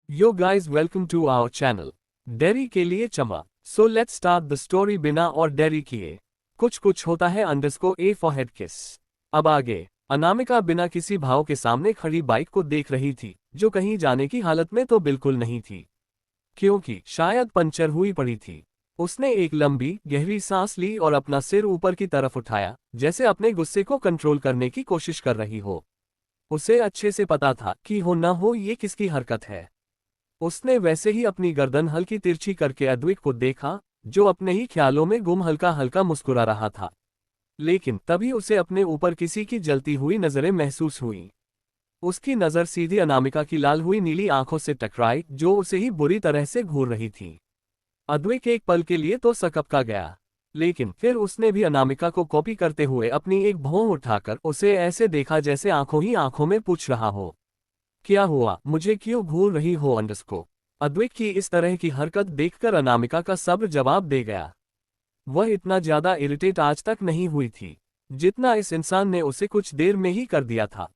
Yo guys, welcome to our channel. Dairy के लिए चमा. So let's start the story बिना और डेरी किए. कुछ कुछ होता है अंडरस्को ए फॉर हेड किस. अब आगे. अनामिका बिना किसी भाव के सामने खड़ी बाइक को देख रही थी, जो कहीं जाने की हालत में तो बिल्कुल नहीं थी, क्योंकि शायद पंचर हुई पड़ी थी. उसने एक लंबी गहरी सांस ली और अपना सिर ऊपर की तरफ उठाया, जैसे अपने गुस्से को कंट्रोल करने की कोशिश कर रही हो. उसे अच्छे से पता था कि हो न हो ये किसकी हरकत है. उसने वैसे ही अपनी गर्दन हल्की तिरछी करके अद्विक को देखा, जो अपने ही ख्यालों में गुम हल्का हल्का मुस्कुरा रहा था. लेकिन तभी उसे अपने ऊपर किसी की जलती हुई नजरें महसूस हुईं. उसकी नज़र सीधी अनामिका की लाल हुई नीली आंखों से टकराई, जो उसे ही बुरी तरह से घूर रही थी. अद्विक एक पल के लिए तो सकपका गया, लेकिन फिर उसने भी अनामिका को कॉपी करते हुए अपनी एक भौं उठाकर उसे ऐसे देखा जैसे आंखों ही आंखों में पूछ रहा हो, क्या हुआ, मुझे क्यों घूर रही हो अंडरस्को. अद्विक की इस तरह की हरकत देखकर अनामिका का सब्र जवाब दे गया. वह इतना ज्यादा इरिटेट आज तक नहीं हुई थी, जितना इस इंसान ने उसे कुछ देर में ही कर दिया था.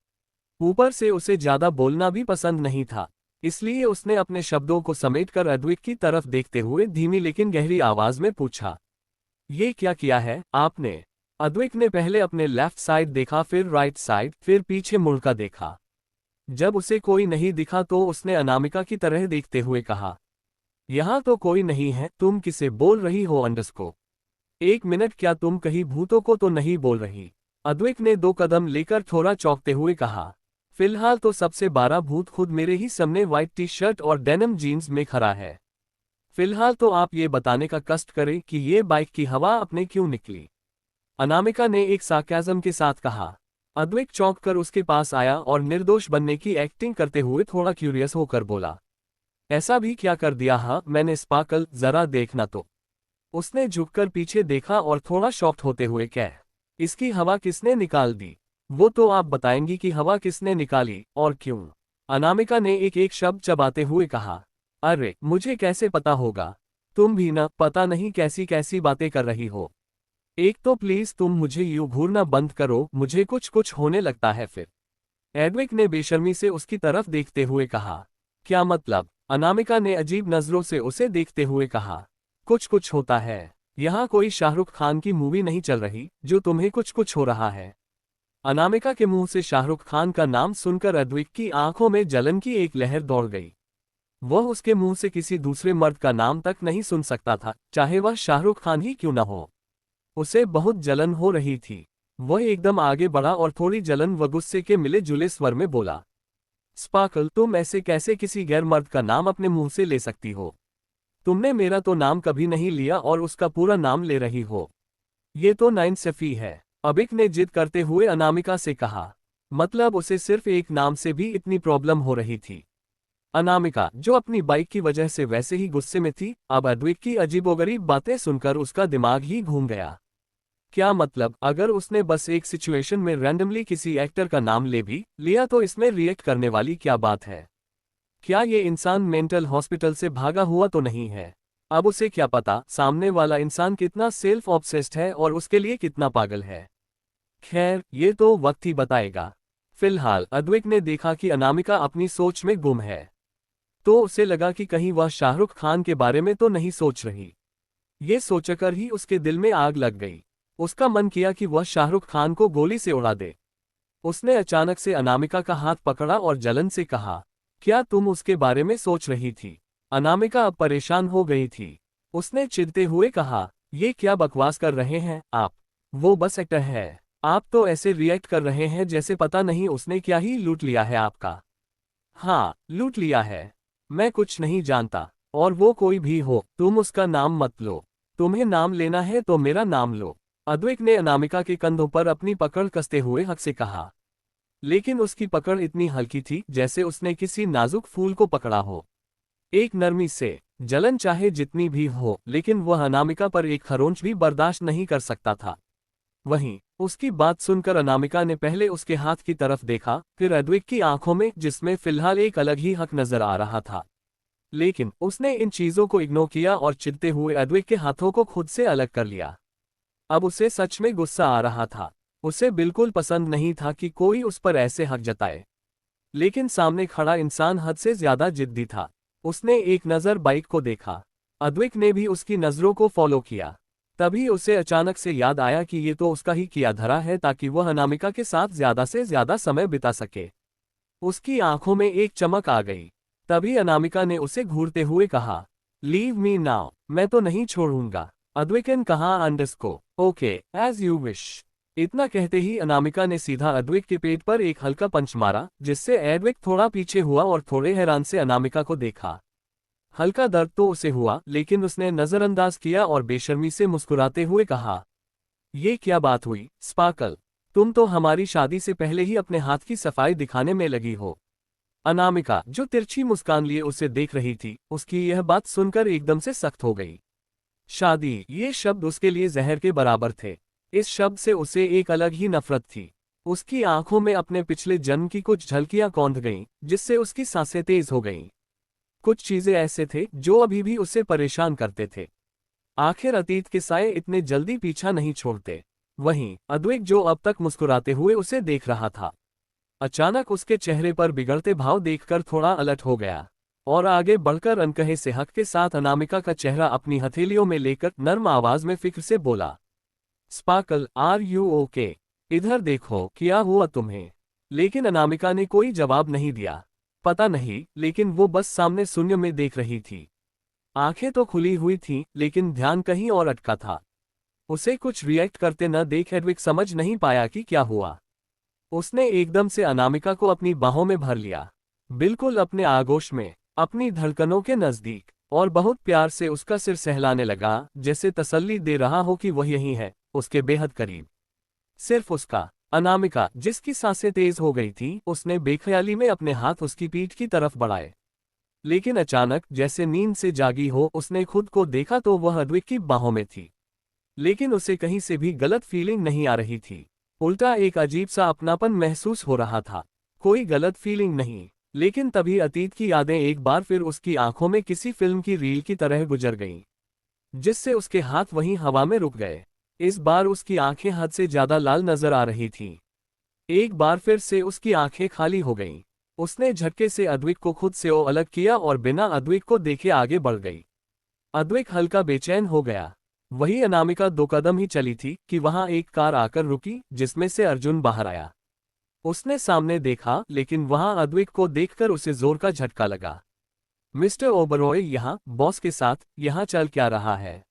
ऊपर से उसे ज्यादा बोलना भी पसंद नहीं था, इसलिए उसने अपने शब्दों को समेटकर अद्विक की तरफ देखते हुए धीमी लेकिन गहरी आवाज में पूछा, ये क्या किया है आपने. अद्विक ने पहले अपने लेफ्ट साइड देखा, फिर राइट साइड, फिर पीछे मुड़कर देखा. जब उसे कोई नहीं दिखा तो उसने अनामिका की तरह देखते हुए कहा, यहां तो कोई नहीं है, तुम किसे बोल रही हो अंडरस्को. एक मिनट, क्या तुम कहीं भूतों को तो नहीं बोल रही. अद्विक ने 2 कदम लेकर थोड़ा चौंकते हुए कहा, फिलहाल तो सबसे बड़ा भूत खुद मेरे ही सामने व्हाइट टी शर्ट और डेनिम जीन्स में खड़ा है. फिलहाल तो आप ये बताने का कष्ट करें कि ये बाइक की हवा अपने क्यों निकली. अनामिका ने एक सार्केज़म के साथ कहा. अद्विक चौंक कर उसके पास आया और निर्दोष बनने की एक्टिंग करते हुए थोड़ा क्यूरियस होकर बोला, ऐसा भी क्या कर दिया. हाँ मैंने, स्पार्कल जरा देखना तो. उसने झुककर पीछे देखा और थोड़ा शॉक्ड होते हुए कहा, इसकी हवा किसने निकाल दी. वो तो आप बताएंगी कि हवा किसने निकाली और क्यों. अनामिका ने एक एक शब्द चबाते हुए कहा, अरे मुझे कैसे पता होगा, तुम भी ना, पता नहीं कैसी कैसी बातें कर रही हो. एक तो प्लीज तुम मुझे यूं घूरना बंद करो, मुझे कुछ कुछ होने लगता है फिर. एडविक ने बेशर्मी से उसकी तरफ देखते हुए कहा, क्या मतलब. अनामिका ने अजीब नजरों से उसे देखते हुए कहा, कुछ कुछ होता है. यहाँ कोई शाहरुख खान की मूवी नहीं चल रही जो तुम्हें कुछ कुछ हो रहा है. अनामिका के मुंह से शाहरुख खान का नाम सुनकर अद्विक की आंखों में जलन की एक लहर दौड़ गई. वह उसके मुंह से किसी दूसरे मर्द का नाम तक नहीं सुन सकता था, चाहे वह शाहरुख खान ही क्यों न हो. उसे बहुत जलन हो रही थी. वह एकदम आगे बढ़ा और थोड़ी जलन व गुस्से के मिले जुले स्वर में बोला, स्पार्कल तुम ऐसे कैसे किसी गैर मर्द का नाम अपने मुंह से ले सकती हो. तुमने मेरा तो नाम कभी नहीं लिया और उसका पूरा नाम ले रही हो. ये तो नाइंसाफी है. अबिक ने जिद करते हुए अनामिका से कहा, मतलब उसे सिर्फ एक नाम से भी इतनी प्रॉब्लम हो रही थी. अनामिका, जो अपनी बाइक की वजह से वैसे ही गुस्से में थी, अब अद्विक की अजीबोगरीब बातें सुनकर उसका दिमाग ही घूम गया. क्या मतलब, अगर उसने बस एक सिचुएशन में रैंडमली किसी एक्टर का नाम ले भी लिया तो इसमें रिएक्ट करने वाली क्या बात है. क्या ये इंसान मेंटल हॉस्पिटल से भागा हुआ तो नहीं है. अब उसे क्या पता सामने वाला इंसान कितना सेल्फ ऑब्सेस्ड है और उसके लिए कितना पागल है. खैर ये तो वक्त ही बताएगा. फिलहाल अद्विक ने देखा कि अनामिका अपनी सोच में गुम है, तो उसे लगा कि कहीं वह शाहरुख खान के बारे में तो नहीं सोच रही. ये सोचकर ही उसके दिल में आग लग गई. उसका मन किया कि वह शाहरुख खान को गोली से उड़ा दे. उसने अचानक से अनामिका का हाथ पकड़ा और जलन से कहा, क्या तुम उसके बारे में सोच रही थी. अनामिका अब परेशान हो गई थी. उसने चिढ़ते हुए कहा, ये क्या बकवास कर रहे हैं आप. वो बस एक्टर है. आप तो ऐसे रिएक्ट कर रहे हैं जैसे पता नहीं उसने क्या ही लूट लिया है आपका. हाँ लूट लिया है. मैं कुछ नहीं जानता, और वो कोई भी हो, तुम उसका नाम मत लो. तुम्हें नाम लेना है तो मेरा नाम लो. अद्विक ने अनामिका के कंधों पर अपनी पकड़ कसते हुए हक से कहा, लेकिन उसकी पकड़ इतनी हल्की थी जैसे उसने किसी नाजुक फूल को पकड़ा हो. एक नरमी से. जलन चाहे जितनी भी हो, लेकिन वह अनामिका पर एक खरोंच भी बर्दाश्त नहीं कर सकता था. वहीं उसकी बात सुनकर अनामिका ने पहले उसके हाथ की तरफ देखा, फिर अद्विक की आंखों में, जिसमें फिलहाल एक अलग ही हक नजर आ रहा था. लेकिन उसने इन चीजों को इग्नोर किया और चिढ़ते हुए अद्विक के हाथों को खुद से अलग कर लिया. अब उसे सच में गुस्सा आ रहा था. उसे बिल्कुल पसंद नहीं था कि कोई उस पर ऐसे हक जताए, लेकिन सामने खड़ा इंसान हद से ज्यादा जिद्दी था. उसने एक नज़र बाइक को देखा। अद्विक ने भी उसकी नज़रों को फॉलो किया। तभी उसे अचानक से याद आया कि ये तो उसका ही किया धरा है ताकि वह अनामिका के साथ ज़्यादा से ज़्यादा समय बिता सके। उसकी आंखों में एक चमक आ गई। तभी अनामिका ने उसे घूरते हुए कहा, लीव मी नाउ, मैं तो नहीं छोड़ूंगा। अद्विक ने कहा अंडरस्को, ओके एज यू विश। इतना कहते ही अनामिका ने सीधा अद्विक के पेट पर एक हल्का पंच मारा, जिससे एडविक थोड़ा पीछे हुआ और थोड़े हैरान से अनामिका को देखा। हल्का दर्द तो उसे हुआ, लेकिन उसने नजरअंदाज किया और बेशर्मी से मुस्कुराते हुए कहा, ये क्या बात हुई स्पार्कल, तुम तो हमारी शादी से पहले ही अपने हाथ की सफाई दिखाने में लगी हो। अनामिका, जो तिरछी मुस्कान लिए उसे देख रही थी, उसकी यह बात सुनकर एकदम से सख्त हो गई। शादी, ये शब्द उसके लिए जहर के बराबर थे। इस शब्द से उसे एक अलग ही नफरत थी। उसकी आंखों में अपने पिछले जन्म की कुछ झलकियां कौंध गईं, जिससे उसकी सांसें तेज हो गईं। कुछ चीजें ऐसे थे जो अभी भी उसे परेशान करते थे। आखिर अतीत के साए इतने जल्दी पीछा नहीं छोड़ते। वहीं अद्वैत, जो अब तक मुस्कुराते हुए उसे देख रहा था, अचानक उसके चेहरे पर बिगड़ते भाव देखकर थोड़ा अलर्ट हो गया और आगे बढ़कर अनकहे से हक के साथ अनामिका का चेहरा अपनी हथेलियों में लेकर नर्म आवाज में फिक्र से बोला, स्पार्कल, आर यू ओके? इधर देखो, क्या हुआ तुम्हें? लेकिन अनामिका ने कोई जवाब नहीं दिया। पता नहीं, लेकिन वो बस सामने शून्य में देख रही थी। आंखें तो खुली हुई थीं, लेकिन ध्यान कहीं और अटका था। उसे कुछ रिएक्ट करते न देख एडविक समझ नहीं पाया कि क्या हुआ। उसने एकदम से अनामिका को अपनी बाहों में भर लिया, बिल्कुल अपने आगोश में, अपनी धड़कनों के नजदीक, और बहुत प्यार से उसका सिर सहलाने लगा, जैसे तसल्ली दे रहा हो कि वह यहीं है, उसके बेहद करीब। सिर्फ उसका। अनामिका, जिसकी सांसें तेज हो गई थी, उसने बेख्याली में अपने हाथ उसकी पीठ की तरफ बढ़ाए। लेकिन अचानक, जैसे नींद से जागी हो, उसने खुद को देखा तो वह अद्विक की बाहों में थी। लेकिन उसे कहीं से भी गलत फीलिंग नहीं आ रही थी। उल्टा एक अजीब सा अपनापन महसूस हो रहा था। कोई गलत फीलिंग नहीं। लेकिन तभी अतीत की यादें एक बार फिर उसकी आंखों में किसी फिल्म की रील की तरह गुजर गईं, जिससे उसके हाथ वहीं हवा में रुक गए। इस बार उसकी आंखें हद से ज्यादा लाल नजर आ रही थीं। एक बार फिर से उसकी आंखें खाली हो गईं। उसने झटके से अद्विक को खुद से अलग किया और बिना अद्विक को देखे आगे बढ़ गई। अद्विक हल्का बेचैन हो गया। वही अनामिका 2 कदम ही चली थी कि वहां एक कार आकर रुकी, जिसमें से अर्जुन बाहर आया। उसने सामने देखा, लेकिन वहां अद्विक को देखकर उसे जोर का झटका लगा। मिस्टर ओबरॉय यहाँ, बॉस के साथ, यहाँ चल क्या रहा है?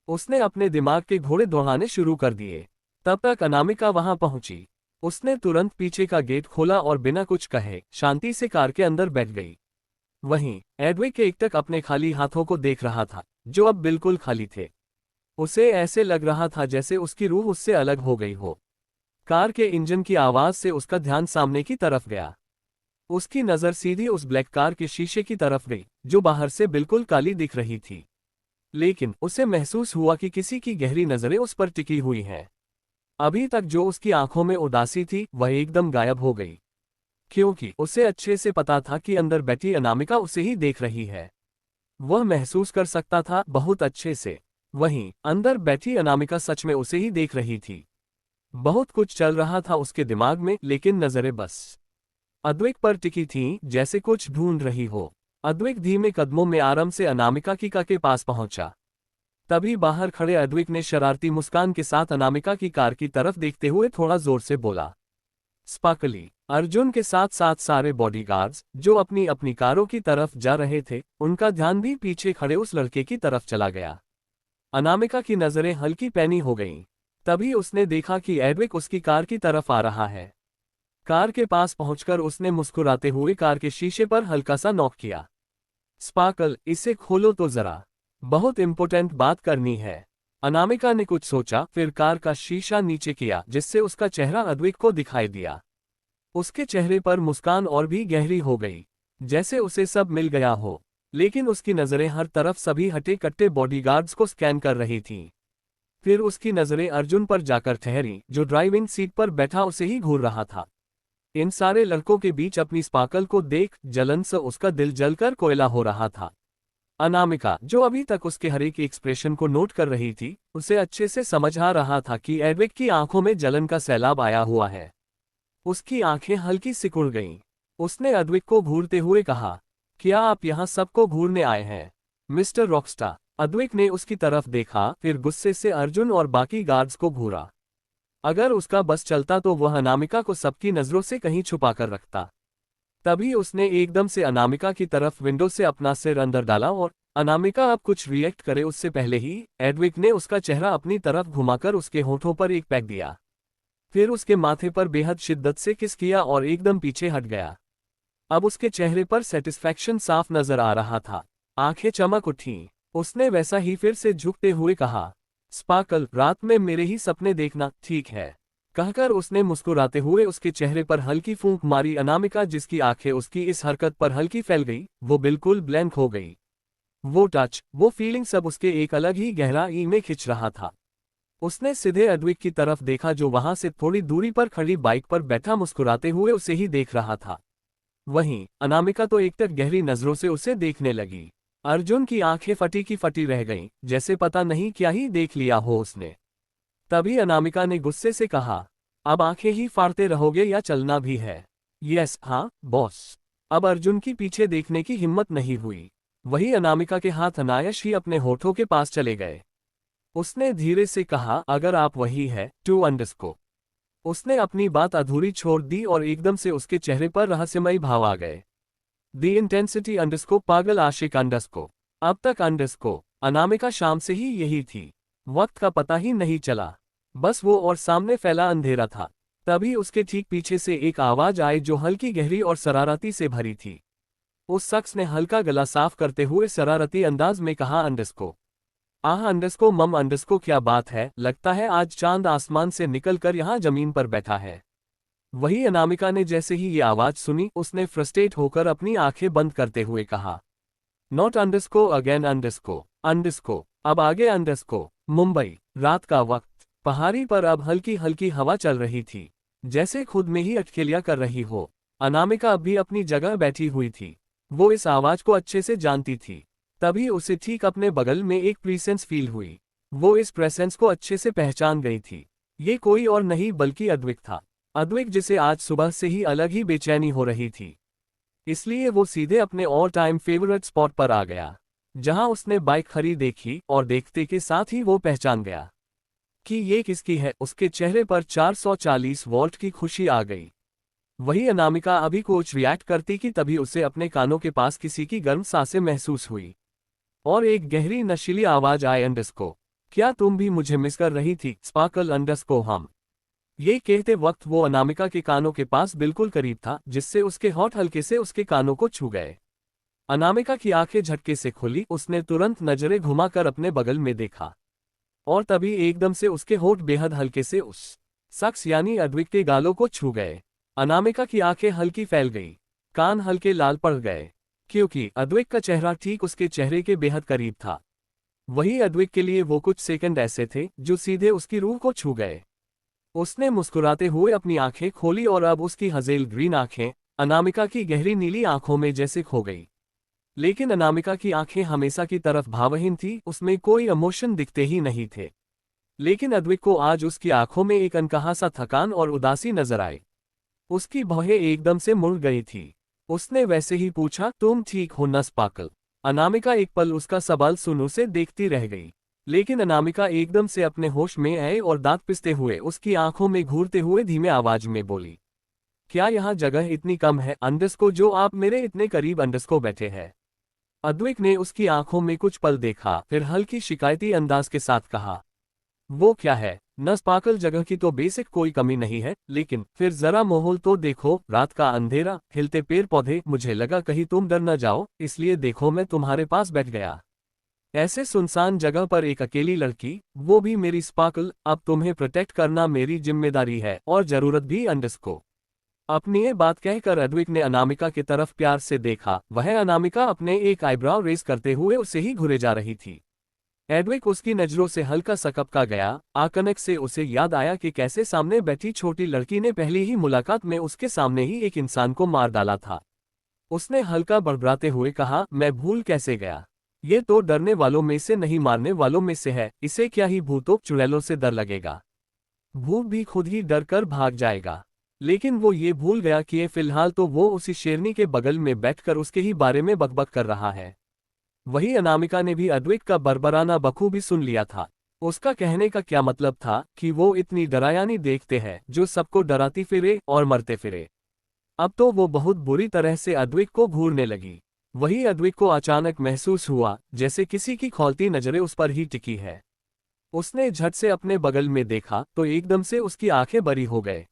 उसने अपने दिमाग के घोड़े दौड़ाने शुरू कर दिए। तब तक अनामिका वहां पहुंची। उसने तुरंत पीछे का गेट खोला और बिना कुछ कहे शांति से कार के अंदर बैठ गई। वहीं एडविक एकटक अपने खाली हाथों को देख रहा था, जो अब बिल्कुल खाली थे। उसे ऐसे लग रहा था जैसे उसकी रूह उससे अलग हो गई हो। कार के इंजन की आवाज से उसका ध्यान सामने की तरफ गया। उसकी नजर सीधी उस ब्लैक कार के शीशे की तरफ गई, जो बाहर से बिल्कुल काली दिख रही थी। लेकिन उसे महसूस हुआ कि किसी की गहरी नजरें उस पर टिकी हुई हैं। अभी तक जो उसकी आंखों में उदासी थी, वह एकदम गायब हो गई, क्योंकि उसे अच्छे से पता था कि अंदर बैठी अनामिका उसे ही देख रही है। वह महसूस कर सकता था बहुत अच्छे से। वहीं अंदर बैठी अनामिका सच में उसे ही देख रही थी। बहुत कुछ चल रहा था उसके दिमाग में, लेकिन नजरें बस अद्विक पर टिकी थीं, जैसे कुछ ढूंढ रही हो। अद्विक धीमे कदमों में आराम से अनामिका की कार के पास पहुंचा। तभी बाहर खड़े अद्विक ने शरारती मुस्कान के साथ अनामिका की कार की तरफ देखते हुए थोड़ा जोर से बोला, स्पार्कली। अर्जुन के साथ साथ सारे बॉडीगार्ड्स, जो अपनी अपनी कारों की तरफ जा रहे थे, उनका ध्यान भी पीछे खड़े उस लड़के की तरफ चला गया। अनामिका की नजरें हल्की पैनी हो गईं। तभी उसने देखा कि एडविक उसकी कार की तरफ आ रहा है। कार के पास पहुंचकर उसने मुस्कुराते हुए कार के शीशे पर हल्का सा नॉक किया। स्पार्कल, इसे खोलो तो जरा, बहुत इंपॉर्टेंट बात करनी है। अनामिका ने कुछ सोचा, फिर कार का शीशा नीचे किया, जिससे उसका चेहरा अद्विक को दिखाई दिया। उसके चेहरे पर मुस्कान और भी गहरी हो गई, जैसे उसे सब मिल गया हो। लेकिन उसकी नजरें हर तरफ सभी हटे कट्टे बॉडीगार्ड्स को स्कैन कर रही थीं। फिर उसकी नजरें अर्जुन पर जाकर ठहरी, जो ड्राइविंग सीट पर बैठा उसे ही घूर रहा था। इन सारे लड़कों के बीच अपनी स्पार्कल को देख जलन से उसका दिल जलकर कोयला हो रहा था। अनामिका, जो अभी तक उसके हर एक एक्सप्रेशन को नोट कर रही थी, उसे अच्छे से समझ आ रहा था कि एडविक की आंखों में जलन का सैलाब आया हुआ है। उसकी आंखें हल्की सिकुड़ गईं। उसने अद्विक को घूरते हुए कहा, क्या आप यहाँ सबको घूरने आए हैं मिस्टर रॉकस्टार? अद्विक ने उसकी तरफ देखा, फिर गुस्से से अर्जुन और बाकी गार्ड्स को घूरा। अगर उसका बस चलता तो वह अनामिका को सबकी नजरों से कहीं छुपा कर रखता। तभी उसने एकदम से अनामिका की तरफ विंडो से अपना सिर अंदर डाला और अनामिका अब कुछ रिएक्ट करे उससे पहले ही एडविक ने उसका चेहरा अपनी तरफ घुमाकर उसके होठों पर एक पैक दिया। फिर उसके माथे पर बेहद शिद्दत से किस किया और एकदम पीछे हट गया। अब उसके चेहरे पर सेटिस्फैक्शन साफ नजर आ रहा था। आंखें चमक उठीं। उसने वैसा ही फिर से झुकते हुए कहा, स्पार्कल, रात में मेरे ही सपने देखना, ठीक है? कहकर उसने मुस्कुराते हुए उसके चेहरे पर हल्की फूंक मारी। अनामिका, जिसकी आंखें उसकी इस हरकत पर हल्की फैल गई, वो बिल्कुल ब्लैंक हो गई। वो टच, वो फीलिंग सब उसके एक अलग ही गहराई में खिंच रहा था। उसने सीधे एडविक की तरफ देखा जो वहां से थोड़ी दूरी पर खड़ी बाइक पर बैठा मुस्कुराते हुए उसे ही देख रहा था। वहीं अनामिका तो एकटक गहरी नजरों से उसे देखने लगी। अर्जुन की आंखें फटी की फटी रह गईं, जैसे पता नहीं क्या ही देख लिया हो उसने। तभी अनामिका ने गुस्से से कहा, अब आंखें ही फाड़ते रहोगे या चलना भी है? यस हाँ बॉस। अब अर्जुन की पीछे देखने की हिम्मत नहीं हुई। वही अनामिका के हाथ अनायास ही अपने होठों के पास चले गए। उसने धीरे से कहा, अगर आप वही है टू अंडरस्को। उसने अपनी बात अधूरी छोड़ दी और एकदम से उसके चेहरे पर रहस्यमयी भाव आ गए। द इंटेंसिटी अंडरस्को, पागल आशिक अंडरस्को। अब तक अंडरस्को अनामिका शाम से ही यही थी। वक्त का पता ही नहीं चला, बस वो और सामने फैला अंधेरा था। तभी उसके ठीक पीछे से एक आवाज आई जो हल्की गहरी और शरारती से भरी थी। उस शख्स ने हल्का गला साफ करते हुए शरारती अंदाज में कहा, अंडरस्को। आह अंडरस्को मम अंडरस्को, क्या बात है, लगता है आज चांद आसमान से निकलकर यहाँ जमीन पर बैठा है। वही अनामिका ने जैसे ही ये आवाज सुनी उसने फ्रस्ट्रेट होकर अपनी आंखें बंद करते हुए कहा, नॉट अंडरस्को अगेन अंडरस्को। अंडरस्को अब आगे अंडरस्को। मुंबई, रात का वक्त। पहाड़ी पर अब हल्की हल्की हवा चल रही थी, जैसे खुद में ही अटखेलियां कर रही हो। अनामिका अब भी अपनी जगह बैठी हुई थी। वो इस आवाज को अच्छे से जानती थी। तभी उसे ठीक अपने बगल में एक प्रेसेंस फील हुई। वो इस प्रेसेंस को अच्छे से पहचान गई थी। ये कोई और नहीं बल्कि अद्विक था। अद्विक जिसे आज सुबह से ही अलग ही बेचैनी हो रही थी। इसलिए वो सीधे अपने ऑल टाइम फेवरेट स्पॉट पर आ गया, जहां उसने बाइक खड़ी देखी और देखते के साथ ही वो पहचान गया कि ये किसकी है। उसके चेहरे पर 440 वोल्ट की खुशी आ गई। वही अनामिका अभी कुछ रिएक्ट करती कि तभी उसे अपने कानों के पास किसी की गर्म सांसें महसूस हुई और एक गहरी नशीली आवाज आई, अंडरस्को, क्या तुम भी मुझे मिस कर रही थी स्पार्कल अंडरस्को हम। ये कहते वक्त वो अनामिका के कानों के पास बिल्कुल करीब था, जिससे उसके होठ हल्के से उसके कानों को छू गए। अनामिका की आंखें झटके से खुली। उसने तुरंत नजरें घुमाकर अपने बगल में देखा और तभी एकदम से उसके होठ बेहद हल्के से उस शख्स यानी अद्विक के गालों को छू गए। अनामिका की आंखें हल्की फैल गई, कान हल्के लाल पड़ गए, क्योंकि अद्विक का चेहरा ठीक उसके चेहरे के बेहद करीब था। वही अद्विक के लिए वो कुछ सेकंड ऐसे थे जो सीधे उसकी रूह को छू गए। उसने मुस्कुराते हुए अपनी आंखें खोली और अब उसकी हजेल ग्रीन आंखें अनामिका की गहरी नीली आंखों में जैसे खो गई। लेकिन अनामिका की आंखें हमेशा की तरफ भावहीन थी, उसमें कोई इमोशन दिखते ही नहीं थे। लेकिन अद्विक को आज उसकी आंखों में एक अनकहा सा थकान और उदासी नजर आई। उसकी भौहें एकदम से मुड़ गई थी। उसने वैसे ही पूछा, तुम ठीक हो न स्पार्कल? अनामिका एक पल उसका सवाल सुन उसे देखती रह गई। लेकिन अनामिका एकदम से अपने होश में आए और दांत पिसते हुए उसकी आंखों में घूरते हुए धीमे आवाज में बोली, क्या यहाँ जगह इतनी कम है अंडरस्को जो आप मेरे इतने करीब अंडरस्को बैठे हैं? अद्विक ने उसकी आंखों में कुछ पल देखा, फिर हल्की शिकायती अंदाज के साथ कहा, वो क्या है न स्पार्कल, जगह की तो बेसिक कोई कमी नहीं है, लेकिन फिर जरा माहौल तो देखो, रात का अंधेरा, हिलते पेड़ पौधे, मुझे लगा कहीं तुम डर न जाओ, इसलिए देखो मैं तुम्हारे पास बैठ गया। ऐसे सुनसान जगह पर एक अकेली लड़की, वो भी मेरी स्पार्कल, अब तुम्हें प्रोटेक्ट करना मेरी जिम्मेदारी है और जरूरत भी अंडरस्को। अपनी ये बात कहकर अद्विक ने अनामिका की तरफ प्यार से देखा। वह अनामिका अपने एक आईब्राव रेस करते हुए उसे ही घुरे जा रही थी। एडविक उसकी नजरों से हल्का सकपका गया। अचानक से उसे याद आया कि कैसे सामने बैठी छोटी लड़की ने पहली ही मुलाकात में उसके सामने ही एक इंसान को मार डाला था। उसने हल्का बड़बड़ाते हुए कहा, मैं भूल कैसे गया, ये तो डरने वालों में से नहीं मारने वालों में से है, इसे क्या ही भूतों चुड़ैलों से डर लगेगा, भूत भी खुद ही डर कर भाग जाएगा। लेकिन वो ये भूल गया कि ये फिलहाल तो वो उसी शेरनी के बगल में बैठकर उसके ही बारे में बकबक कर रहा है। वही अनामिका ने भी अद्वैत का बरबराना बखूबी सुन लिया था। उसका कहने का क्या मतलब था कि वो इतनी डरायानी देखते हैं जो सबको डराती फिरे और मरते फिरे। अब तो वो बहुत बुरी तरह से अद्वैत को घूरने लगी। वही अद्वैत को अचानक महसूस हुआ जैसे किसी की खौलती नजरें उस पर ही टिकी है। उसने झट से अपने बगल में देखा तो एकदम से उसकी आंखें बड़ी हो गए।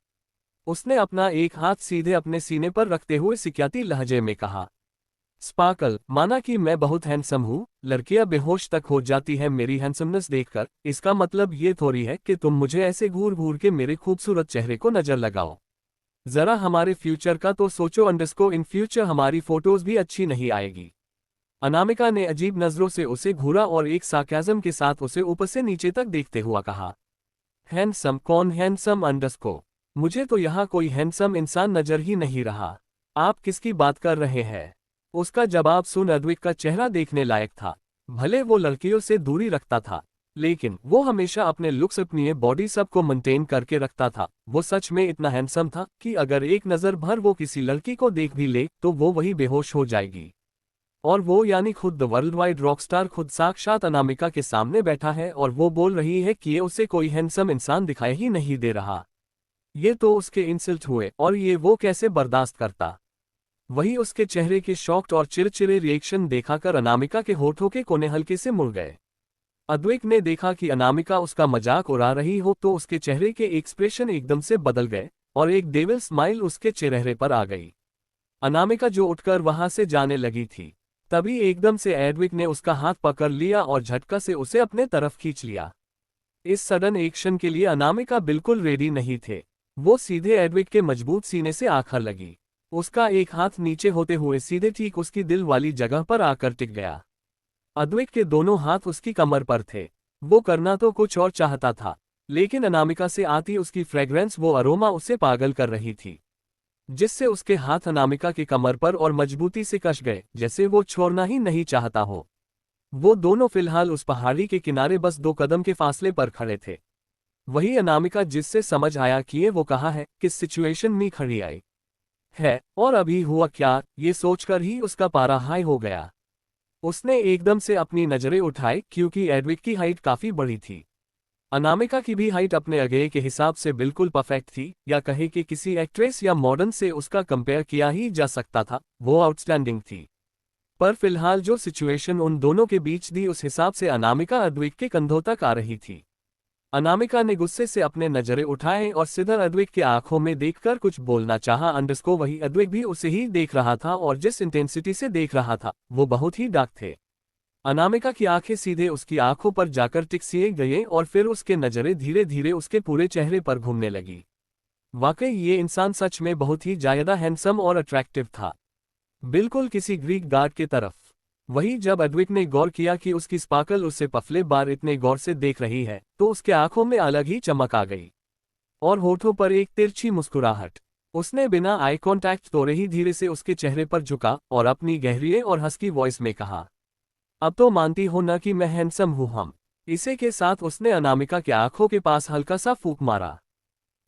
उसने अपना एक हाथ सीधे अपने सीने पर रखते हुए सिक्याती लहजे में कहा, स्पार्कल, माना कि मैं बहुत हैंडसम हूँ, लड़कियां बेहोश तक हो जाती हैं मेरी हैंडसमनेस देखकर, इसका मतलब ये थोड़ी है कि तुम मुझे ऐसे घूर घूर के मेरे खूबसूरत चेहरे को नजर लगाओ। जरा हमारे फ्यूचर का तो सोचो अंडरस्को, इन फ्यूचर हमारी फोटोज भी अच्छी नहीं आएगी। अनामिका ने अजीब नजरों से उसे घूरा और एक सार्केज़म के साथ उसे ऊपर से नीचे तक देखते हुआ कहा, हैंडसम? कौन हैंडसम अंडरस्को? मुझे तो यहाँ कोई हैंडसम इंसान नजर ही नहीं रहा। आप किसकी बात कर रहे हैं? उसका जवाब सुन अद्वैत का चेहरा देखने लायक था। भले वो लड़कियों से दूरी रखता था, लेकिन वो हमेशा अपने लुक्स अपनी बॉडी सबको मेंटेन करके रखता था। वो सच में इतना हैंडसम था कि अगर एक नज़र भर वो किसी लड़की को देख भी ले तो वो वही बेहोश हो जाएगी। और वो यानी खुद द वर्ल्ड वाइड रॉकस्टार, खुद साक्षात अनामिका के सामने बैठा है और वो बोल रही है कि ये उसे कोई हैंडसम इंसान दिखाई ही नहीं दे रहा। ये तो उसके इंसल्ट हुए और ये वो कैसे बर्दाश्त करता। वही उसके चेहरे के शॉक्ड और चिड़चिड़े रिएक्शन देखाकर अनामिका के होठों के कोने हल्के से मुड़ गए। अद्वैत ने देखा कि अनामिका उसका मजाक उड़ा रही हो तो उसके चेहरे के एक्सप्रेशन एकदम से बदल गए और एक डेविल स्माइल उसके चेहरे पर आ गई। अनामिका जो उठकर वहां से जाने लगी थी, तभी एकदम से एडविक ने उसका हाथ पकड़ लिया और झटका से उसे अपने तरफ खींच लिया। इस सडन एक्शन के लिए अनामिका बिल्कुल रेडी नहीं थे। वो सीधे एडविक के मजबूत सीने से आकर लगी। उसका एक हाथ नीचे होते हुए सीधे ठीक उसकी दिल वाली जगह पर आकर टिक गया। अद्वैत के दोनों हाथ उसकी कमर पर थे। वो करना तो कुछ और चाहता था, लेकिन अनामिका से आती उसकी फ्रेग्रेंस, वो अरोमा उसे पागल कर रही थी, जिससे उसके हाथ अनामिका की कमर पर और मजबूती से कस गए, जैसे वो छोड़ना ही नहीं चाहता हो। वो दोनों फिलहाल उस पहाड़ी के किनारे बस 2 कदम के फासले पर खड़े थे। वही अनामिका, जिससे समझ आया कि ये वो कहाँ है, किस सिचुएशन में खड़ी आई है और अभी हुआ क्या, ये सोचकर ही उसका पारा हाई हो गया। उसने एकदम से अपनी नजरें उठाई क्योंकि एडविक की हाइट काफी बड़ी थी। अनामिका की भी हाइट अपने अगेय के हिसाब से बिल्कुल परफेक्ट थी, या कहे कि किसी एक्ट्रेस या मॉडर्न से उसका कंपेयर किया ही जा सकता था। वो आउटस्टैंडिंग थी। पर फिलहाल जो सिचुएशन उन दोनों के बीच थी, उस हिसाब से अनामिका अद्वैत के कंधों तक आ रही थी। अनामिका ने गुस्से से अपने नजरें उठाए और सीधा अद्वैत की आंखों में देखकर कुछ बोलना चाहा, अंडरस्को वही अद्वैत भी उसे ही देख रहा था और जिस इंटेंसिटी से देख रहा था वो बहुत ही डार्क थे। अनामिका की आंखें सीधे उसकी आंखों पर जाकर टिकसिए गई और फिर उसके नजरें धीरे धीरे उसके पूरे चेहरे पर घूमने लगी। वाकई ये इंसान सच में बहुत ही ज्यादा हैंडसम और अट्रैक्टिव था, बिल्कुल किसी ग्रीक गॉड की तरफ। वही जब अद्वैत ने गौर किया कि उसकी स्पार्कल उसे पफले बार इतने गौर से देख रही है, तो उसके आंखों में अलग ही चमक आ गई और होठों पर एक तिरछी मुस्कुराहट। उसने बिना आई कांटेक्ट तोड़े ही धीरे से उसके चेहरे पर झुका और अपनी गहरी और हस्की वॉइस में कहा, अब तो मानती हो ना कि मैं हैंडसम हूं हम। इसी के साथ उसने अनामिका के आंखों के पास हल्का सा फूंक मारा,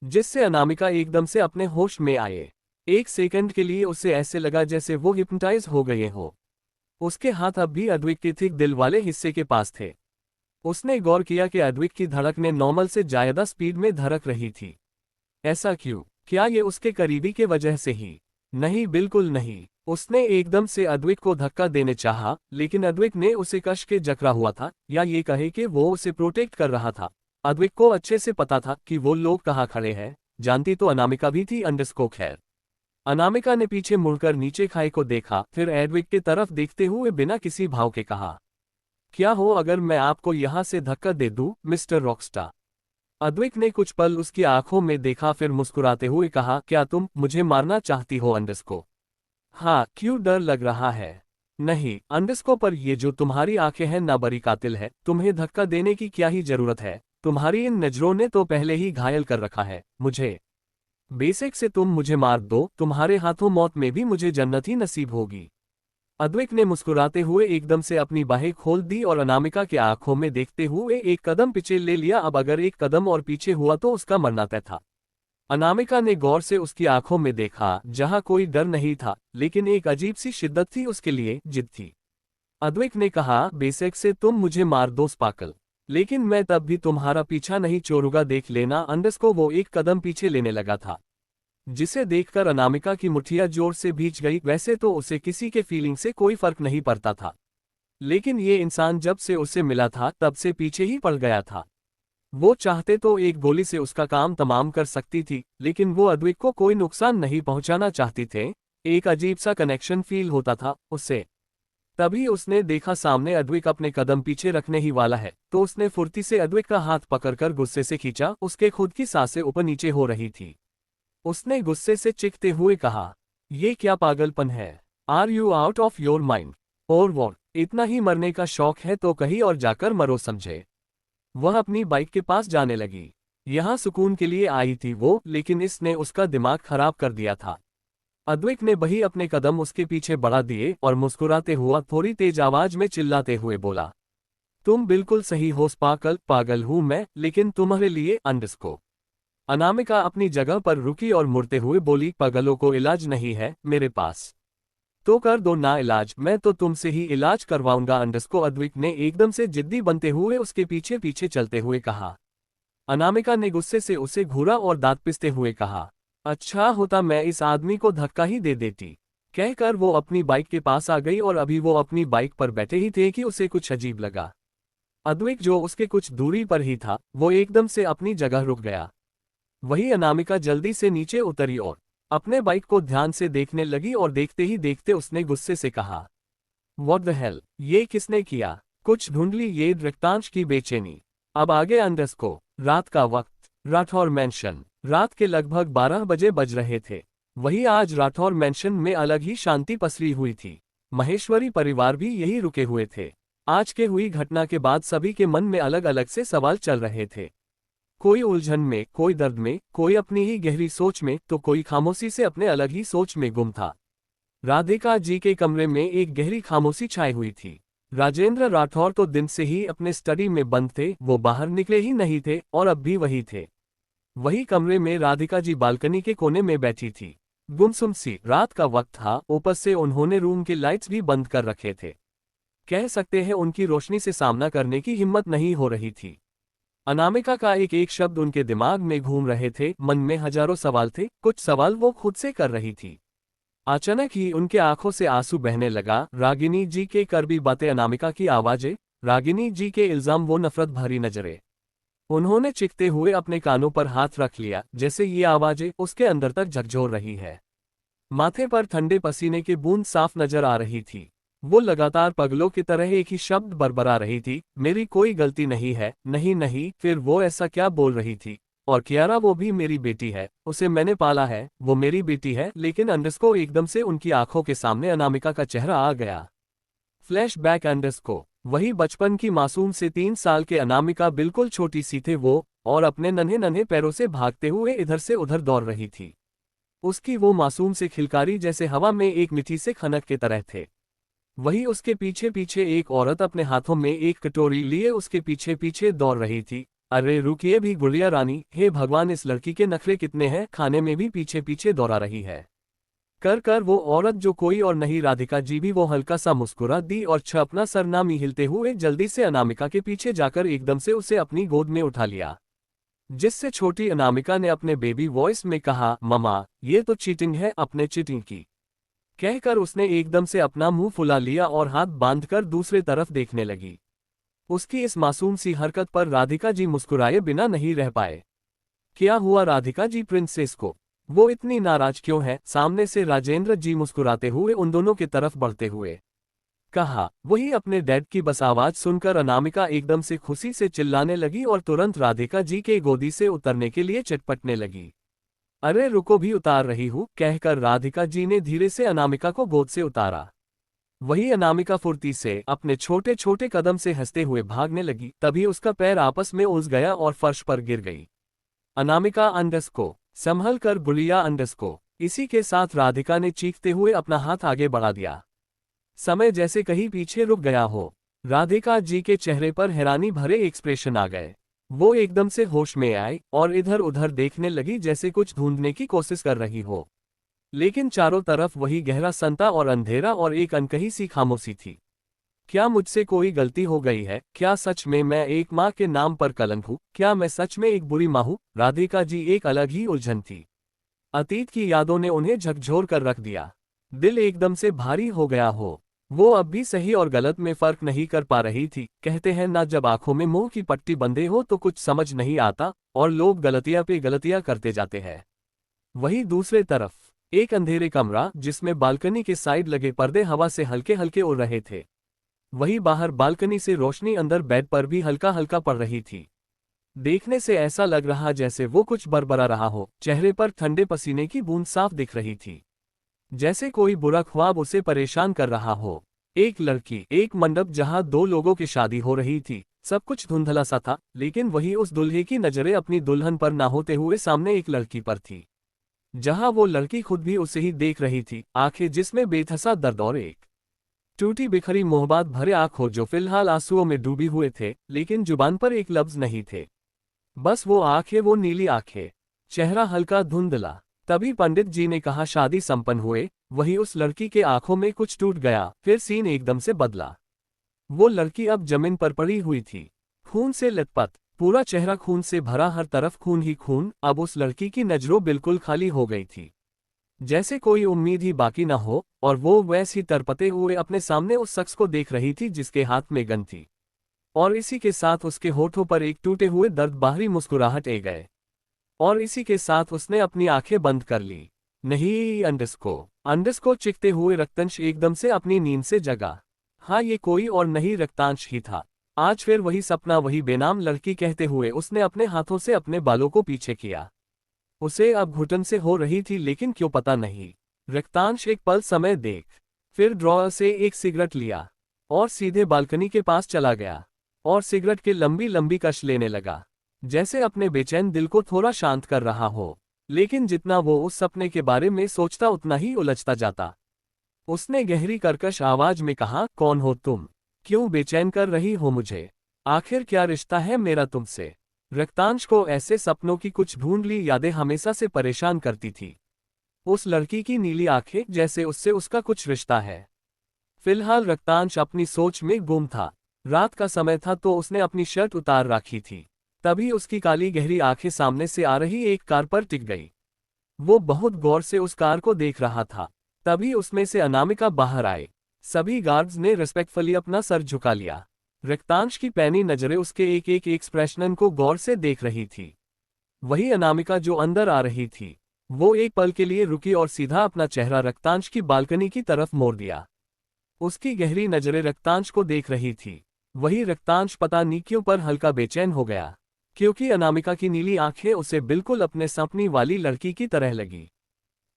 जिससे अनामिका एकदम से अपने होश में आए। एक सेकंड के लिए उसे ऐसे लगा जैसे वो हिप्नोटाइज हो गए हो। उसके हाथ अब भी अद्वैत के ठीक दिल वाले हिस्से के पास थे। उसने गौर किया कि अद्वैत की धड़कनें नॉर्मल से ज्यादा स्पीड में धड़क रही थी। ऐसा क्यों? क्या ये उसके करीबी के वजह से ही? नहीं, बिल्कुल नहीं। उसने एकदम से अद्वैत को धक्का देने चाहा, लेकिन अद्वैत ने उसे कस के जकड़ा हुआ था, या ये कहे कि वो उसे प्रोटेक्ट कर रहा था। अद्वैत को अच्छे से पता था कि वो लोग कहाँ खड़े हैं, जानती तो अनामिका भी थी, अंडरस्को खैर। अनामिका ने पीछे मुड़कर नीचे खाई को देखा, फिर एडविक की तरफ देखते हुए बिना किसी भाव के कहा, क्या हो अगर मैं आपको यहां से धक्का दे दूं, मिस्टर रॉकस्टार? अद्वैत ने कुछ पल उसकी आंखों में देखा, फिर मुस्कुराते हुए कहा, क्या तुम मुझे मारना चाहती हो अंडरस्को? हाँ, क्यों डर लग रहा है? नहीं अंडरस्को, पर ये जो तुम्हारी आंखें हैं ना, बड़ी कातिल है। तुम्हें धक्का देने की क्या ही जरूरत है? तुम्हारी इन नजरों ने तो पहले ही घायल कर रखा है मुझे। बेसिक से तुम मुझे मार दो, तुम्हारे हाथों मौत में भी मुझे जन्नत ही नसीब होगी। अद्वैत ने मुस्कुराते हुए एकदम से अपनी बाहें खोल दी और अनामिका के आंखों में देखते हुए एक कदम पीछे ले लिया। अब अगर एक कदम और पीछे हुआ तो उसका मरना तय था। अनामिका ने गौर से उसकी आंखों में देखा, जहां कोई डर नहीं था, लेकिन एक अजीब सी शिद्दत थी उसके लिए, जिद थी। अद्वैक ने कहा, बेशक से तुम मुझे मार दो स्पार्कल, लेकिन मैं तब भी तुम्हारा पीछा नहीं छोड़ूंगा, देख लेना। अंडस को वो एक कदम पीछे लेने लगा था, जिसे देखकर अनामिका की मुठ्ठियां जोर से भींच गई। वैसे तो उसे किसी के फीलिंग से कोई फर्क नहीं पड़ता था, लेकिन ये इंसान जब से उससे मिला था तब से पीछे ही पड़ गया था। वो चाहते तो एक गोली से उसका काम तमाम कर सकती थी, लेकिन वो अद्वैक को कोई नुकसान नहीं पहुंचाना चाहती थे। एक अजीब सा कनेक्शन फील होता था उससे। तभी उसने देखा सामने अद्वैक अपने कदम पीछे रखने ही वाला है, तो उसने फुर्ती से अद्वैक का हाथ पकड़कर गुस्से से खींचा। उसके खुद की सांसें ऊपर नीचे हो रही थी। उसने गुस्से से चीखते हुए कहा, ये क्या पागलपन है? Are you out of your mind? और वो इतना ही मरने का शौक है तो कहीं और जाकर मरो, समझे। वह अपनी बाइक के पास जाने लगी। यहाँ सुकून के लिए आई थी वो, लेकिन इसने उसका दिमाग खराब कर दिया था। अद्वैक ने वही अपने कदम उसके पीछे बढ़ा दिए और मुस्कुराते हुआ थोड़ी तेज आवाज में चिल्लाते हुए बोला, तुम बिल्कुल सही हो स्पार्कल, पागल हूं मैं, लेकिन तुम्हारे लिए अंडरस्को। अनामिका अपनी जगह पर रुकी और मुड़ते हुए बोली, पागलों को इलाज नहीं है मेरे पास, तो कर दो ना इलाज, मैं तो तुमसे ही इलाज करवाऊंगा। अंडरस्को, अद्वैक ने एकदम से जिद्दी बनते हुए उसके पीछे पीछे चलते हुए कहा। अनामिका ने गुस्से से उसे घूरा और दांत पिसते हुए कहा, अच्छा होता मैं इस आदमी को धक्का ही दे देती। कहकर वो अपनी बाइक के पास आ गई और अभी वो अपनी बाइक पर बैठे ही थे कि उसे कुछ अजीब लगा। अद्वैक जो उसके कुछ दूरी पर ही था, वो एकदम से अपनी जगह रुक गया। वही अनामिका जल्दी से नीचे उतरी और अपने बाइक को ध्यान से देखने लगी और देखते ही देखते उसने गुस्से से कहा, व्हाट द हेल, ये किसने किया? कुछ ढूंढ ली ये रक्तांश की बेचैनी। अब आगे अंडरस्को। रात का वक्त, राठौर मैंशन। रात के लगभग 12 बजे बज रहे थे। वही आज राठौर मैंशन में अलग ही शांति पसरी हुई थी। महेश्वरी परिवार भी यही रुके हुए थे। आज के हुई घटना के बाद सभी के मन में अलग अलग से सवाल चल रहे थे। कोई उलझन में, कोई दर्द में, कोई अपनी ही गहरी सोच में, तो कोई खामोशी से अपने अलग ही सोच में गुम था। राधिका जी के कमरे में एक गहरी खामोशी छाई हुई थी। राजेंद्र राठौर तो दिन से ही अपने स्टडी में बंद थे, वो बाहर निकले ही नहीं थे और अब भी वही थे। वही कमरे में राधिका जी बालकनी के कोने में बैठी थी। गुमसुम सी रात का वक्त था, ऊपर से उन्होंने रूम के लाइट्स भी बंद कर रखे थे। कह सकते हैं उनकी रोशनी से सामना करने की हिम्मत नहीं हो रही थी। अनामिका का एक एक शब्द उनके दिमाग में घूम रहे थे। मन में हजारों सवाल थे, कुछ सवाल वो खुद से कर रही थी। अचानक ही उनके आंखों से आंसू बहने लगा। रागिनी जी के कड़वी बातें, अनामिका की आवाजें, रागिनी जी के इल्जाम, वो नफरत भरी नजरें। उन्होंने चीखते हुए अपने कानों पर हाथ रख लिया, जैसे ये आवाजें उसके अंदर तक झकझोर रही है। माथे पर ठंडे पसीने की बूंद साफ नजर आ रही थी। वो लगातार पगलों की तरह एक ही शब्द बरबरा रही थी, मेरी कोई गलती नहीं है, नहीं नहीं। फिर वो ऐसा क्या बोल रही थी? और कियारा वो भी मेरी बेटी है, उसे मैंने पाला है, वो मेरी बेटी है। लेकिन अंडरस्को एकदम से उनकी आंखों के सामने अनामिका का चेहरा आ गया। फ्लैशबैक अंडरस्को। वही बचपन की मासूम से 3 साल के अनामिका, बिल्कुल छोटी सी थे वो, और अपने नन्हे नन्हे पैरों से भागते हुए इधर से उधर दौड़ रही थी। उसकी वो मासूम से खिलकारी जैसे हवा में एक मिठी से खनक के तरह थे। वही उसके पीछे पीछे एक औरत अपने हाथों में एक कटोरी लिए उसके पीछे पीछे दौड़ रही थी। अरे रुकिए भी गुड़िया रानी, हे भगवान इस लड़की के नखरे कितने हैं, खाने में भी पीछे पीछे दौड़ा रही है। कर कर वो औरत जो कोई और नहीं राधिका जी भी वो हल्का सा मुस्कुरा दी और अपना सरनामी हिलते हुए जल्दी से अनामिका के पीछे जाकर एकदम से उसे अपनी गोद में उठा लिया। जिससे छोटी अनामिका ने अपने बेबी वॉइस में कहा, ममा ये तो चीटिंग है, अपने चीटिंग की। कहकर उसने एकदम से अपना मुंह फुला लिया और हाथ बांधकर दूसरे तरफ देखने लगी। उसकी इस मासूम सी हरकत पर राधिका जी मुस्कुराए बिना नहीं रह पाए। क्या हुआ राधिका जी, प्रिंसेस को वो इतनी नाराज क्यों है? सामने से राजेंद्र जी मुस्कुराते हुए उन दोनों की तरफ बढ़ते हुए कहा। वही अपने डैड की बस आवाज सुनकर अनामिका एकदम से खुशी से चिल्लाने लगी और तुरंत राधिका जी के गोदी से उतरने के लिए चटपटने लगी। अरे रुको भी, उतार रही हूँ, कहकर राधिका जी ने धीरे से अनामिका को गोद से उतारा। वही अनामिका फुर्ती से अपने छोटे छोटे कदम से हंसते हुए भागने लगी। तभी उसका पैर आपस में उलझ गया और फर्श पर गिर गई। अनामिका अंडरस्को, संभल कर गुड़िया अंडरस्को। इसी के साथ राधिका ने चीखते हुए अपना हाथ आगे बढ़ा दिया। समय जैसे कहीं पीछे रुक गया हो। राधिका जी के चेहरे पर हैरानी भरे एक्सप्रेशन आ गए। वो एकदम से होश में आई और इधर उधर देखने लगी जैसे कुछ ढूंढने की कोशिश कर रही हो। लेकिन चारों तरफ वही गहरा सन्नाटा और अंधेरा और एक अनकही सी खामोशी थी। क्या मुझसे कोई गलती हो गई है? क्या सच में मैं एक माँ के नाम पर कलंक हूँ? क्या मैं सच में एक बुरी माँ हूँ? राधिका जी एक अलग ही उलझन थी। अतीत की यादों ने उन्हें झकझोर कर रख दिया। दिल एकदम से भारी हो गया हो। वो अब भी सही और गलत में फर्क नहीं कर पा रही थी। कहते हैं ना, जब आंखों में मोह की पट्टी बंधे हो तो कुछ समझ नहीं आता और लोग गलतियां पे गलतियां करते जाते हैं। वहीं दूसरे तरफ एक अंधेरे कमरा जिसमें बालकनी के साइड लगे पर्दे हवा से हल्के हल्के उड़ रहे थे। वहीं बाहर बालकनी से रोशनी अंदर बेड पर भी हल्का हल्का पड़ रही थी। देखने से ऐसा लग रहा जैसे वो कुछ बरबरा रहा हो। चेहरे पर ठंडे पसीने की बूंद साफ दिख रही थी, जैसे कोई बुरा ख्वाब उसे परेशान कर रहा हो। एक लड़की, एक मंडप जहां दो लोगों की शादी हो रही थी। सब कुछ धुंधला सा था, लेकिन वही उस दुल्हे की नजरें अपनी दुल्हन पर ना होते हुए सामने एक लड़की पर थी, जहां वो लड़की खुद भी उसे ही देख रही थी। आंखें जिसमें बेथसा दर्द और एक टूटी बिखरी मोहब्बत भरे आंखों जो फिलहाल आंसुओं में डूबी हुए थे, लेकिन जुबान पर एक लफ्ज नहीं थे। बस वो आंखें, वो नीली आंखें, चेहरा हल्का धुंधला। तभी पंडित जी ने कहा शादी संपन्न हुए। वही उस लड़की के आंखों में कुछ टूट गया, फिर सीन एकदम से बदला। वो लड़की अब जमीन पर पड़ी हुई थी, खून से लथपथ, पूरा चेहरा खून से भरा, हर तरफ खून ही खून। अब उस लड़की की नजरों बिल्कुल खाली हो गई थी, जैसे कोई उम्मीद ही बाकी न हो, और वो वैसे ही तरपते हुए अपने सामने उस शख्स को देख रही थी जिसके हाथ में गन थी। और इसी के साथ उसके होठों पर एक टूटे हुए दर्द बाहरी मुस्कुराहट आ गए। और इसी के साथ उसने अपनी आंखें बंद कर ली। नहीं, अंडस को चिखते हुए रक्तांश एकदम से अपनी नींद से जगा। हाँ, ये कोई और नहीं रक्तांश ही था। आज फिर वही सपना, वही बेनाम लड़की। कहते हुए उसने अपने हाथों से अपने बालों को पीछे किया। उसे अब घुटन से हो रही थी, लेकिन क्यों पता नहीं। रक्तांश एक पल समय देख, फिर ड्रॉअर से एक सिगरेट लिया और सीधे बालकनी के पास चला गया और सिगरेट के लंबी लंबी कश लेने लगा, जैसे अपने बेचैन दिल को थोड़ा शांत कर रहा हो। लेकिन जितना वो उस सपने के बारे में सोचता उतना ही उलझता जाता। उसने गहरी कर्कश आवाज में कहा, कौन हो तुम? क्यों बेचैन कर रही हो मुझे? आखिर क्या रिश्ता है मेरा तुमसे? रक्तांश को ऐसे सपनों की कुछ ढूंढली यादें हमेशा से परेशान करती थी। उस लड़की की नीली आंखें, जैसे उससे उसका कुछ रिश्ता है। फिलहाल रक्तांश अपनी सोच में गुम था। रात का समय था तो उसने अपनी शर्ट उतार रखी थी। तभी उसकी काली गहरी आंखें सामने से आ रही एक कार पर टिक गई। वो बहुत गौर से उस कार को देख रहा था। तभी उसमें से अनामिका बाहर आए। सभी गार्ड्स ने रिस्पेक्टफुली अपना सर झुका लिया। रक्तांश की पैनी नजरें उसके एक एक एक्सप्रेशन को गौर से देख रही थी। वही अनामिका जो अंदर आ रही थी। वो एक पल के लिए रुकी और सीधा अपना चेहरा रक्तांश की बालकनी की तरफ मोड़ दिया। उसकी गहरी नजरें रक्तांश को देख रही थी। वही रक्तांश पता नहीं क्यों पर हल्का बेचैन हो गया, क्योंकि अनामिका की नीली आंखें उसे बिल्कुल अपने सपनी वाली लड़की की तरह लगी।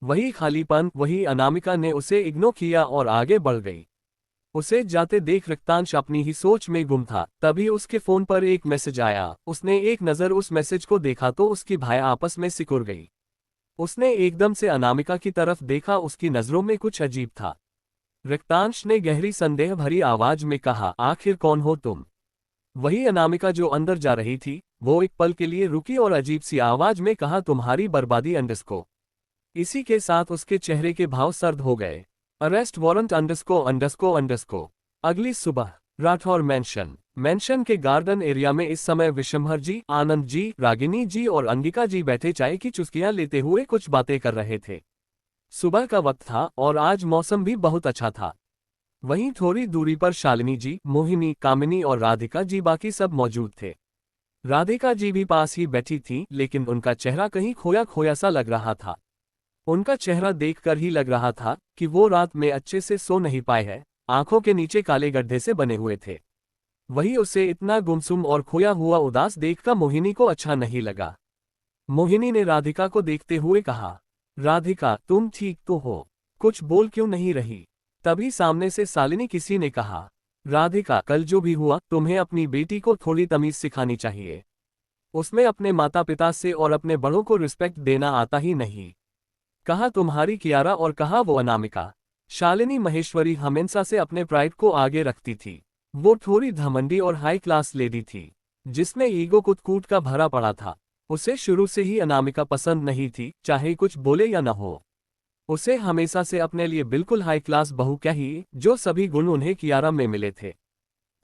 वही खालीपन, वही अनामिका ने उसे इग्नोर किया और आगे बढ़ गई। उसे जाते देख रक्तांश अपनी ही सोच में गुम था। तभी उसके फोन पर एक मैसेज आया। उसने एक नज़र उस मैसेज को देखा तो उसकी भाई आपस में सिकुड़ गई। उसने एकदम से अनामिका की तरफ देखा, उसकी नज़रों में कुछ अजीब था। रक्तांश ने गहरी संदेह भरी आवाज में कहा, आखिर कौन हो तुम? वही अनामिका जो अंदर जा रही थी, वो एक पल के लिए रुकी और अजीब सी आवाज में कहा, तुम्हारी बर्बादी अंडस्को। इसी के साथ उसके चेहरे के भाव सर्द हो गए। Arrest warrant अंडस्को अंडस्को अंडस्को। अगली सुबह राठौर मेंशन के गार्डन एरिया में इस समय विशंभर जी, आनंद जी, रागिनी जी और अंगिका जी बैठे चाय की चुस्कियां लेते हुए कुछ बातें कर रहे थे। सुबह का वक्त था और आज मौसम भी बहुत अच्छा था। वहीं थोड़ी दूरी पर शालिनी जी, मोहिनी, कामिनी और राधिका जी बाकी सब मौजूद थे। राधिका जी भी पास ही बैठी थी, लेकिन उनका चेहरा कहीं खोया खोया सा लग रहा था। उनका चेहरा देखकर ही लग रहा था कि वो रात में अच्छे से सो नहीं पाए हैं। आंखों के नीचे काले गड्ढे से बने हुए थे। वही उसे इतना गुमसुम और खोया हुआ उदास देखकर मोहिनी को अच्छा नहीं लगा। मोहिनी ने राधिका को देखते हुए कहा, राधिका तुम ठीक तो हो? कुछ बोल क्यों नहीं रही? तभी सामने से शालिनी किसी ने कहा, राधिका कल जो भी हुआ तुम्हें अपनी बेटी को थोड़ी तमीज सिखानी चाहिए। उसमें अपने माता पिता से और अपने बड़ों को रिस्पेक्ट देना आता ही नहीं। कहा तुम्हारी कियारा और कहा वो अनामिका। शालिनी महेश्वरी हमेशा से अपने प्राइड को आगे रखती थी। वो थोड़ी घमंडी और हाई क्लास लेडी थी। जिसमें ईगो कूट का भरा पड़ा था। उसे शुरू से ही अनामिका पसंद नहीं थी, चाहे कुछ बोले या न हो। उसे हमेशा से अपने लिए बिल्कुल हाई क्लास बहू चाहिए, जो सभी गुण उन्हें कियारा में मिले थे।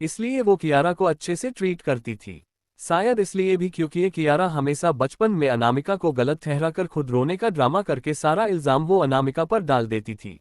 इसलिए वो कियारा को अच्छे से ट्रीट करती थी। शायद इसलिए भी क्योंकि कियारा हमेशा बचपन में अनामिका को गलत ठहराकर खुद रोने का ड्रामा करके सारा इल्जाम वो अनामिका पर डाल देती थी।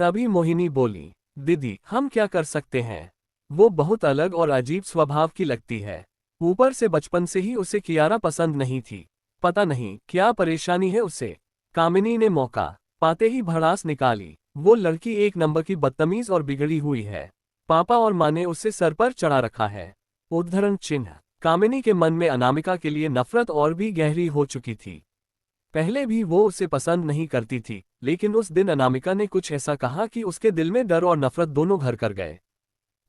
तभी मोहिनी बोली, दीदी हम क्या कर सकते हैं? वो बहुत अलग और अजीब स्वभाव की लगती है। ऊपर से बचपन से ही उसे कियारा पसंद नहीं थी। पता नहीं क्या परेशानी है उसे। कामिनी ने मौका पाते ही भड़ास निकाली, वो लड़की एक नंबर की बदतमीज और बिगड़ी हुई है। पापा और माँ ने उसे सर पर चढ़ा रखा है। उद्धरण चिन्ह। कामिनी के मन में अनामिका के लिए नफरत और भी गहरी हो चुकी थी। पहले भी वो उसे पसंद नहीं करती थी, लेकिन उस दिन अनामिका ने कुछ ऐसा कहा कि उसके दिल में डर और नफरत दोनों घर कर गए।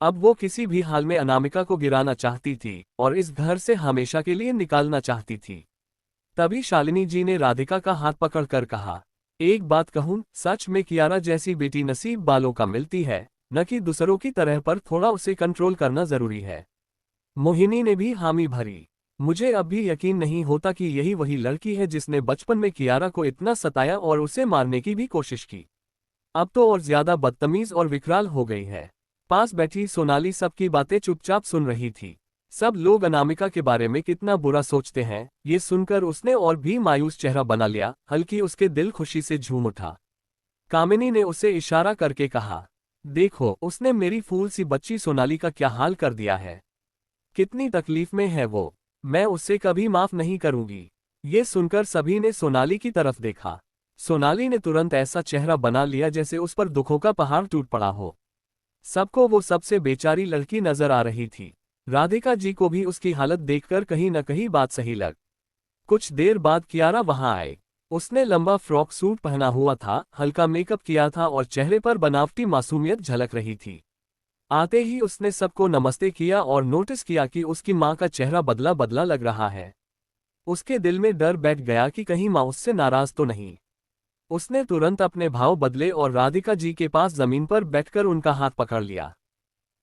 अब वो किसी भी हाल में अनामिका को गिराना चाहती थी और इस घर से हमेशा के लिए निकालना चाहती थी। तभी शालिनी जी ने राधिका का हाथ पकड़कर कहा, एक बात कहूं, सच में कियारा जैसी बेटी नसीब वालों का मिलती है, न कि दूसरों की तरह, पर थोड़ा उसे कंट्रोल करना जरूरी है। मोहिनी ने भी हामी भरी। मुझे अब भी यकीन नहीं होता कि यही वही लड़की है जिसने बचपन में कियारा को इतना सताया और उसे मारने की भी कोशिश की। अब तो और ज्यादा बदतमीज और विकराल हो गई है। पास बैठी सोनाली सबकी बातें चुपचाप सुन रही थी। सब लोग अनामिका के बारे में कितना बुरा सोचते हैं, ये सुनकर उसने और भी मायूस चेहरा बना लिया। हल्की उसके दिल खुशी से झूम उठा। कामिनी ने उसे इशारा करके कहा, देखो उसने मेरी फूल सी बच्ची सोनाली का क्या हाल कर दिया है। कितनी तकलीफ में है वो। मैं उसे कभी माफ नहीं करूंगी। ये सुनकर सभी ने सोनाली की तरफ देखा। सोनाली ने तुरंत ऐसा चेहरा बना लिया जैसे उस पर दुखों का पहाड़ टूट पड़ा हो। सबको वो सबसे बेचारी लड़की नजर आ रही थी। राधिका जी को भी उसकी हालत देखकर कहीं न कहीं बात सही लग। कुछ देर बाद कियारा वहां आए। उसने लंबा फ्रॉक सूट पहना हुआ था, हल्का मेकअप किया था और चेहरे पर बनावटी मासूमियत झलक रही थी। आते ही उसने सबको नमस्ते किया और नोटिस किया कि उसकी माँ का चेहरा बदला बदला लग रहा है। उसके दिल में डर बैठ गया कि कहीं माँ उससे नाराज तो नहीं। उसने तुरंत अपने भाव बदले और राधिका जी के पास जमीन पर बैठकर उनका हाथ पकड़ लिया।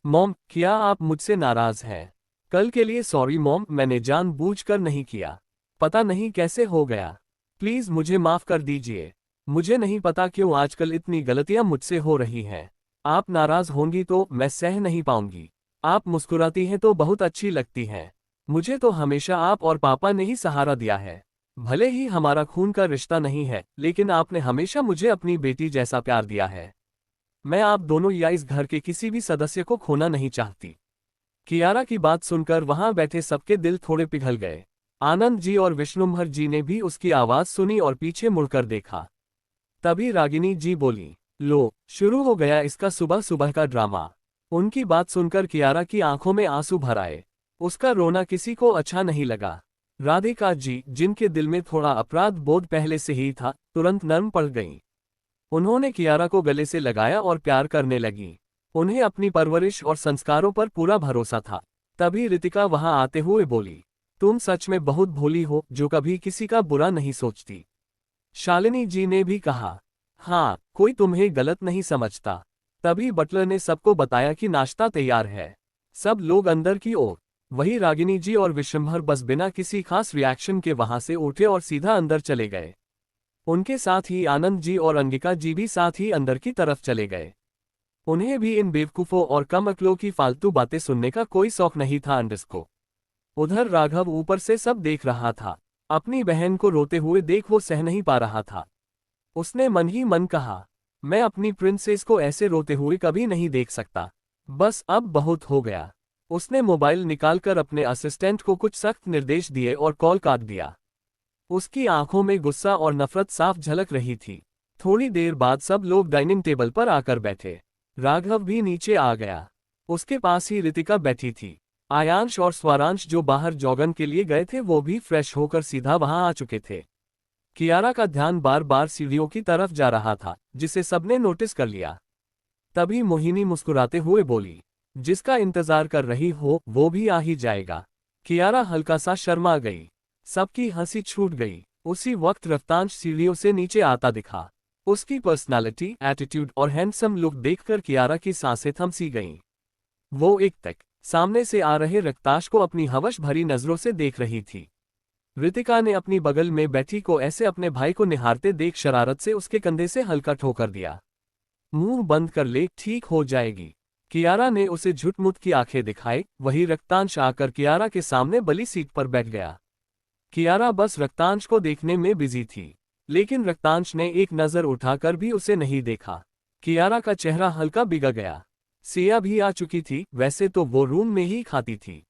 मॉम, क्या आप मुझसे नाराज हैं? कल के लिए सॉरी मॉम, मैंने जानबूझकर नहीं किया। पता नहीं कैसे हो गया। प्लीज मुझे माफ कर दीजिए। मुझे नहीं पता क्यों आजकल इतनी गलतियां मुझसे हो रही हैं। आप नाराज होंगी तो मैं सह नहीं पाऊंगी। आप मुस्कुराती हैं तो बहुत अच्छी लगती हैं। मुझे तो हमेशा आप और पापा ने ही सहारा दिया है। भले ही हमारा खून का रिश्ता नहीं है, लेकिन आपने हमेशा मुझे अपनी बेटी जैसा प्यार दिया है। मैं आप दोनों या इस घर के किसी भी सदस्य को खोना नहीं चाहती। कियारा की बात सुनकर वहां बैठे सबके दिल थोड़े पिघल गए। आनंद जी और विष्णुभर जी ने भी उसकी आवाज सुनी और पीछे मुड़कर देखा। तभी रागिनी जी बोली, लो शुरू हो गया इसका सुबह सुबह का ड्रामा। उनकी बात सुनकर कियारा की आंखों में आंसू भर आए। उसका रोना किसी को अच्छा नहीं लगा। राधिका जी, जिनके दिल में थोड़ा अपराध बोध पहले से ही था, तुरंत नर्म पड़ गईं। उन्होंने कियारा को गले से लगाया और प्यार करने लगी। उन्हें अपनी परवरिश और संस्कारों पर पूरा भरोसा था। तभी रितिका वहां आते हुए बोली, तुम सच में बहुत भोली हो, जो कभी किसी का बुरा नहीं सोचती। शालिनी जी ने भी कहा, हाँ, कोई तुम्हें गलत नहीं समझता। तभी बटलर ने सबको बताया कि नाश्ता तैयार है। सब लोग अंदर की ओर। वही रागिनी जी और विश्वंभर बस बिना किसी खास रिएक्शन के वहां से उठे और सीधा अंदर चले गए। उनके साथ ही आनंद जी और अंगिका जी भी साथ ही अंदर की तरफ चले गए। उन्हें भी इन बेवकूफों और कम अक्लों की फालतू बातें सुनने का कोई शौक नहीं था अंडस को। उधर राघव ऊपर से सब देख रहा था। अपनी बहन को रोते हुए देख वो सह नहीं पा रहा था। उसने मन ही मन कहा, मैं अपनी प्रिंसेस को ऐसे रोते हुए कभी नहीं देख सकता। बस अब बहुत हो गया। उसने मोबाइल निकालकर अपने असिस्टेंट को कुछ सख्त निर्देश दिए और कॉल काट दिया। उसकी आंखों में गुस्सा और नफरत साफ झलक रही थी। थोड़ी देर बाद सब लोग डाइनिंग टेबल पर आकर बैठे। राघव भी नीचे आ गया। उसके पास ही रितिका बैठी थी। आयांश और स्वारांश जो बाहर जॉगन के लिए गए थे वो भी फ्रेश होकर सीधा वहां आ चुके थे। कियारा का ध्यान बार बार सीढ़ियों की तरफ जा रहा था, जिसे सबने नोटिस कर लिया। तभी मोहिनी मुस्कुराते हुए बोली, जिसका इंतजार कर रही हो वो भी आ ही जाएगा। कियारा हल्का सा शर्मा गई। सबकी हंसी छूट गई। उसी वक्त रफ्तांश सीढ़ियों से नीचे आता दिखा। उसकी पर्सनालिटी, एटीट्यूड और हैंडसम लुक देखकर कियारा की सांसें थम सी गईं। वो एक तक सामने से आ रहे रक्ताश को अपनी हवश भरी नजरों से देख रही थी। रितिका ने अपनी बगल में बैठी को ऐसे अपने भाई को निहारते देख शरारत से उसके कंधे से हल्का ठोकर दिया। मुंह बंद कर ले, ठीक हो जाएगी। कियारा ने उसे झुटमुट की आंखें दिखाई। वही रक्तांश आकर कियारा के सामने बली सीट पर बैठ गया। कियारा बस रक्तांश को देखने में बिजी थी, लेकिन रक्तांश ने एक नजर उठाकर भी उसे नहीं देखा। कियारा का चेहरा हल्का बिगड़ गया। सिया भी आ चुकी थी। वैसे तो वो रूम में ही खाती थी,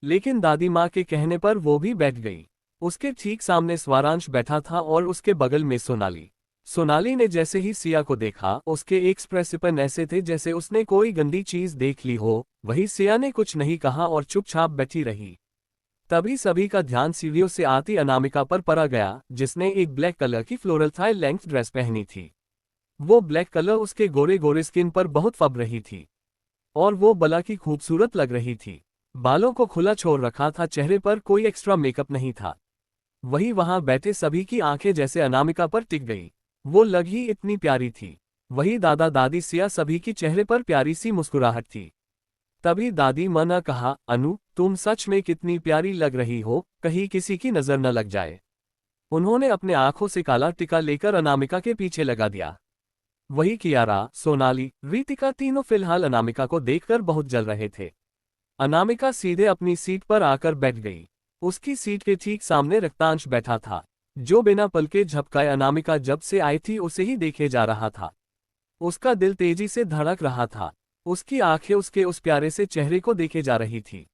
लेकिन दादी माँ के कहने पर वो भी बैठ गई। उसके ठीक सामने स्वारांश बैठा था और उसके बगल में सोनाली। सोनाली ने जैसे ही सिया को देखा, उसके एक्सप्रेसिपन ऐसे थे जैसे उसने कोई गंदी चीज देख ली हो। वही सिया ने कुछ नहीं कहा और चुपचाप बैठी रही। तभी सभी का ध्यान सीढ़ियों से आती अनामिका पर पड़ा गया, जिसने एक ब्लैक कलर की फ्लोरल थाई लेंथ ड्रेस पहनी थी। वो ब्लैक कलर उसके गोरे गोरे स्किन पर बहुत फब रही थी और वो बला की खूबसूरत लग रही थी। बालों को खुला छोड़ रखा था, चेहरे पर कोई एक्स्ट्रा मेकअप नहीं था। वही वहां बैठे सभी की आंखें जैसे अनामिका पर टिक गई। वो लग ही इतनी प्यारी थी। वही दादा दादी सिया सभी की चेहरे पर प्यारी सी मुस्कुराहट थी। तभी दादी माँ ने कहा, अनु तुम सच में कितनी प्यारी लग रही हो, कहीं किसी की नजर न लग जाए। उन्होंने अपने आंखों से काला टिका लेकर अनामिका के पीछे लगा दिया। वही कियारा, सोनाली, रितिका तीनों फिलहाल अनामिका को देखकर बहुत जल रहे थे। अनामिका सीधे अपनी सीट पर आकर बैठ गई। उसकी सीट के ठीक सामने रक्तांश बैठा था, जो बिना पलके झपकाए अनामिका जब से आई थी उसे ही देखे जा रहा था। उसका दिल तेजी से धड़क रहा था। उसकी आंखें उसके उस प्यारे से चेहरे को देखे जा रही थी।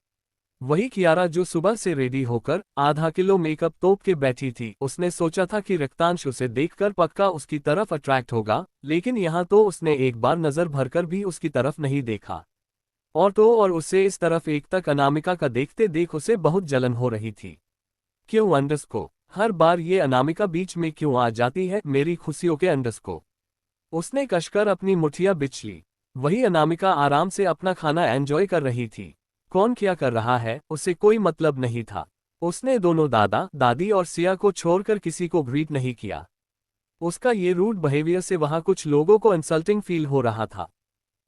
वही कियारा जो सुबह से रेडी होकर आधा किलो मेकअप तोप के बैठी थी। उसने सोचा था कि रक्तांश उसे देखकर पक्का उसकी तरफ अट्रैक्ट होगा, लेकिन यहाँ तो उसने एक बार नजर भरकर भी उसकी तरफ नहीं देखा। और उसे इस तरफ एक तक अनामिका का देखते देख उसे बहुत जलन हो रही थी। क्यों अंडस को हर बार ये अनामिका बीच में क्यों आ जाती है मेरी खुशियों के अंडस को। उसने कसकर अपनी मुठियां बिछ ली। वही अनामिका आराम से अपना खाना एंजॉय कर रही थी। कौन क्या कर रहा है उसे कोई मतलब नहीं था। उसने दोनों दादा दादी और सिया को छोड़कर किसी को ग्रीट नहीं किया। उसका ये रूड बिहेवियर से वहां कुछ लोगों को इंसल्टिंग फील हो रहा था,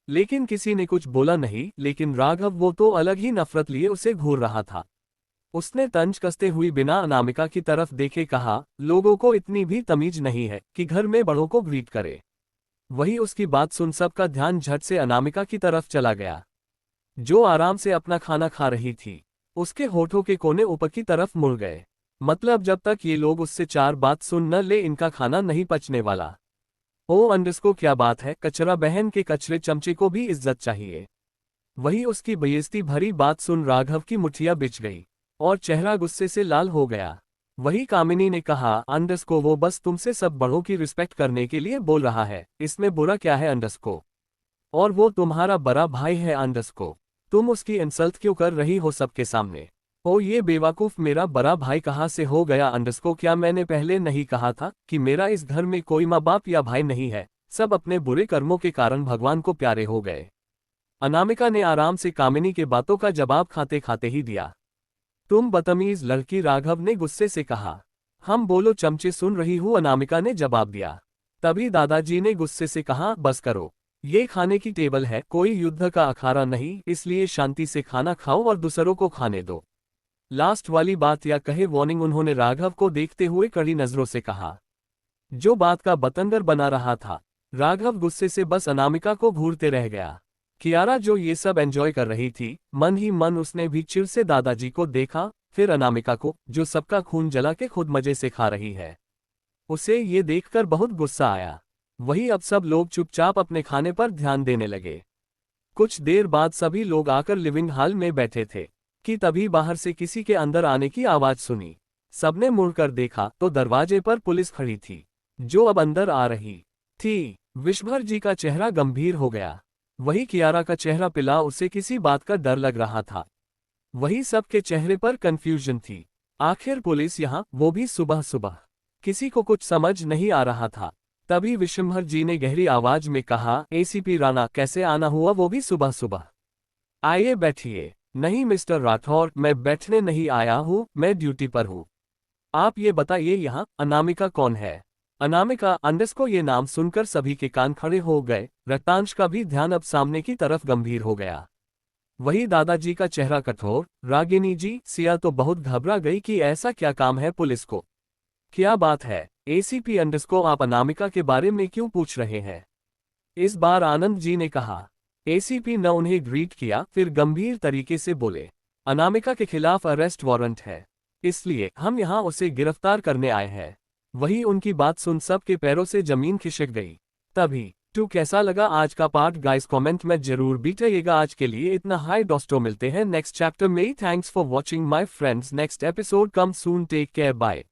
लेकिन किसी ने कुछ बोला नहीं। लेकिन राघव वो तो अलग ही नफरत लिए उसे घूर रहा था। उसने तंज कसते हुई बिना अनामिका की तरफ देखे कहा, लोगों को इतनी भी तमीज नहीं है कि घर में बड़ों को ग्रीट करे। वही उसकी बात सुन सबका ध्यान झट से अनामिका की तरफ चला गया, जो आराम से अपना खाना खा रही थी। उसके होठों के कोने ऊपर की तरफ मुड़ गए। मतलब जब तक ये लोग उससे चार बात सुन न ले इनका खाना नहीं पचने वाला। ओ अंडस को क्या बात है, कचरा बहन के कचरे चमचे को भी इज्जत चाहिए। वही उसकी बेइज्जती भरी बात सुन राघव की मुठियां बिछ गई और चेहरा गुस्से से लाल हो गया। वही कामिनी ने कहा, अंडस को वो बस तुमसे सब बड़ों की रिस्पेक्ट करने के लिए बोल रहा है, इसमें बुरा क्या है अंडस को। और वो तुम्हारा बड़ा भाई है अंडस को, तुम उसकी इंसल्ट क्यों कर रही हो सबके सामने। ओ ये बेवकूफ, मेरा बड़ा भाई कहाँ से हो गया अंडस को। क्या मैंने पहले नहीं कहा था कि मेरा इस घर में कोई माँ बाप या भाई नहीं है। सब अपने बुरे कर्मों के कारण भगवान को प्यारे हो गए। अनामिका ने आराम से कामिनी के बातों का जवाब खाते खाते ही दिया। तुम बदतमीज लड़की, राघव ने गुस्से से कहा। हम बोलो चमचे सुन रही हूँ, अनामिका ने जवाब दिया। तभी दादाजी ने गुस्से से कहा, बस करो, ये खाने की टेबल है, कोई युद्ध का अखाड़ा नहीं, इसलिए शांति से खाना खाओ और दूसरों को खाने दो। लास्ट वाली बात या कहे वार्निंग उन्होंने राघव को देखते हुए कड़ी नजरों से कहा, जो बात का बतंगर बना रहा था। राघव गुस्से से बस अनामिका को घूरते रह गया। कियारा जो ये सब एंजॉय कर रही थी, मन ही मन उसने भी चिढ़ से दादाजी को देखा, फिर अनामिका को जो सबका खून जला के खुद मजे से खा रही है। उसे ये देखकर बहुत गुस्सा आया। वही अब सब लोग चुपचाप अपने खाने पर ध्यान देने लगे। कुछ देर बाद सभी लोग आकर लिविंग हॉल में बैठे थे कि तभी बाहर से किसी के अंदर आने की आवाज सुनी। सबने मुड़कर देखा तो दरवाजे पर पुलिस खड़ी थी, जो अब अंदर आ रही थी। विश्वभर जी का चेहरा गंभीर हो गया। वही कियारा का चेहरा पिला, उसे किसी बात का डर लग रहा था। वही सबके चेहरे पर कंफ्यूजन थी। आखिर पुलिस यहाँ, वो भी सुबह सुबह। किसी को कुछ समझ नहीं आ रहा था। तभी विश्वभर जी ने गहरी आवाज में कहा, एसीपी राणा, कैसे आना हुआ वो भी सुबह सुबह। आइए बैठिए। नहीं मिस्टर राठौर, मैं बैठने नहीं आया हूँ, मैं ड्यूटी पर हूँ। आप ये बताइए यहाँ अनामिका कौन है। अनामिका, अंडस को ये नाम सुनकर सभी के कान खड़े हो गए। रक्तांश का भी ध्यान अब सामने की तरफ गंभीर हो गया। वही दादाजी का चेहरा कठोर। रागिनी जी, सिया तो बहुत घबरा गई कि ऐसा क्या काम है पुलिस को। क्या बात है एसीपी अंडरस्को, आप अनामिका के बारे में क्यों पूछ रहे हैं? इस बार आनंद जी ने कहा। एसीपी ने उन्हें ग्रीट किया, फिर गंभीर तरीके से बोले, अनामिका के खिलाफ अरेस्ट वारंट है, इसलिए हम यहाँ उसे गिरफ्तार करने आए हैं। वही उनकी बात सुन सब के पैरों से जमीन खिसक गई। तभी टू कैसा लगा आज का पार्ट गाइस कमेंट में जरूर बताइएगा। आज के लिए इतना। हाई दोस्तों, मिलते हैं नेक्स्ट चैप्टर में। Thanks for watching my friends, next episode come soon, take care, bye.